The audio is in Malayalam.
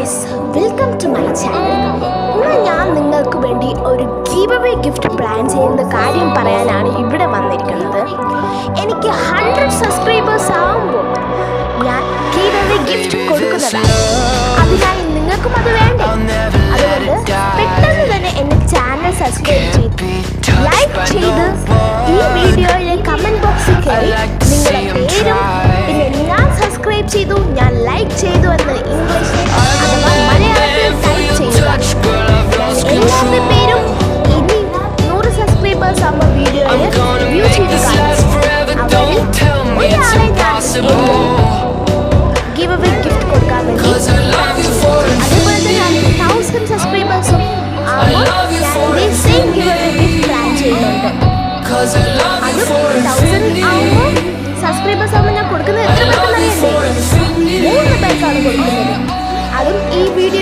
Guys, welcome to my channel. ഇന്ന് ഞാൻ നിങ്ങൾക്ക് വേണ്ടി ഒരു ഗീവ് അവേ ഗിഫ്റ്റ് പ്ലാൻ ചെയ്യുന്ന കാര്യം പറയാനാണ് ഇവിടെ വന്നിരിക്കുന്നത്. എനിക്ക് 100 സബ്സ്ക്രൈബേഴ്സ് ആകുമ്പോൾ ഞാൻ ഗീവ് അവേ ഗിഫ്റ്റ് കൊടുക്കുന്നതാണ്. അതിനായി നിങ്ങൾക്കും അത് വേണ്ടേ? അതുകൊണ്ട് പെട്ടെന്ന് തന്നെ എൻ്റെ ചാനൽ സബ്സ്ക്രൈബ് ചെയ്ത് ലൈക്ക് ചെയ്ത് ഈ വീഡിയോയിലെ കമൻറ്റ് ബോക്സിൽ കയറി നിങ്ങളുടെ പേരും പിന്നെ ഞാൻ സബ്സ്ക്രൈബ് ചെയ്തു, ഞാൻ ലൈക്ക് ചെയ്തു എന്ന് ഇംഗ്ലീഷിൽ അഥവാ മലയാളത്തിൽ ടൈപ്പ് ചെയ്യുക. എല്ലാവരുടെ പേരും ഇനി 100 സബ്സ്ക്രൈബേഴ്സ് ആകുമ്പോൾ വീഡിയോയിൽ വ്യൂ ചെയ്ത് കാണിക്കും. അവരിൽ ഒരാളെ ഞാൻ ഗിവ് അവേ ഗിഫ്റ്റ് കൊടുക്കാൻ വേണ്ടി, അതേപോലെ തന്നെ 1000 സബ്സ്ക്രൈബേഴ്സും ആകുമ്പോൾ ഞാൻ same give away gift plan ചെയ്യുന്നുണ്ട്. അതും 1000 ആകുമ്പോൾ സബ്സ്ക്രൈബേഴ്സ് ആകുമ്പോൾ ഞാൻ കൊടുക്കുന്നത് എത്ര പേർക്കെന്നറിയണ്ടേ? 3 പേർക്കാണ് കൊടുക്കുന്നത്. അതും ഈ വീഡിയോ